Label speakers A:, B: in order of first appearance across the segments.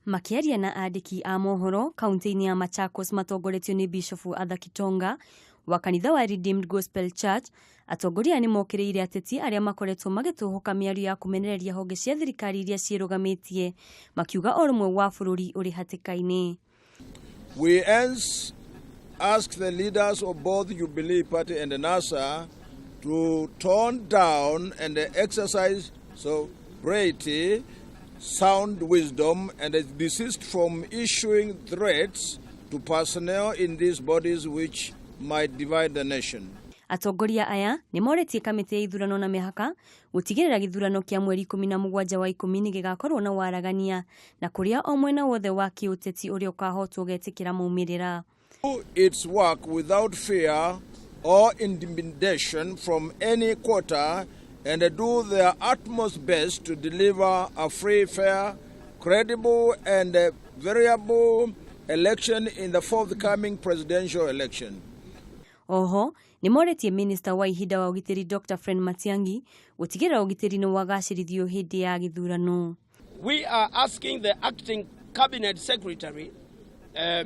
A: Makiria na andiki a mohoro kaunti-ini ya Machakos matongoretio ni Bishop Kitonga wa kanitha wa Redeemed Gospel Church. Atongoria ni mokireire ateti aria makoretwo magituhuka miario ya kumenereria honge cia thirikari iria ciirugamitie makiuga orumwe wa bururi uri hatikaini.
B: We hence ask the leaders of both Jubilee Party and the NASA to tone down and exercise sobriety, sound wisdom, and desist from issuing threats to personnel in these bodies which might divide the nation.
A: Atongoria aya ni moretie kamiti ya ithurano na mihaka gutigirira githurano kia mweri 17 wa 10 gigakorwo na waragania na kuria o mwena wothe wa kiuteti uria ukahotwo getikira maumirira.
B: Its work without fear or intimidation from any quarter and do their utmost best to deliver a free, fair, credible and variable election in the forthcoming presidential election.
A: Oho, ni moretie Minister wa ihinda wa ugitiri Dr. Fred Matiang'i gutigirira ugitiri ni wagacirithio hindi ya githurano.
C: We are asking the acting cabinet secretary,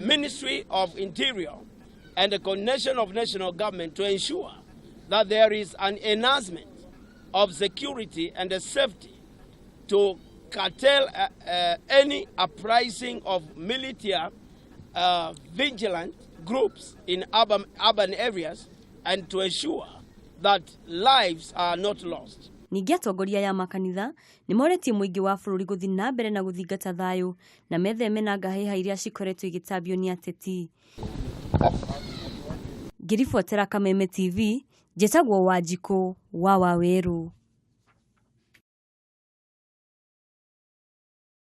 C: Ministry of Interior and the coordination of national government to ensure that there is an enhancement of security and safety to curtail any uprising of militia vigilant groups in urban areas and to ensure that lives are not lost.
A: Ningi atongoria ya Makanitha ni moretie muingi wa bururi guthi na mbere na guthingata thayu na metheme na ngahiha iria cikoretwo igitambio ni ateti. Ngirifuatira Kameme TV, njĩtagwo Wanjiku wa Waweru.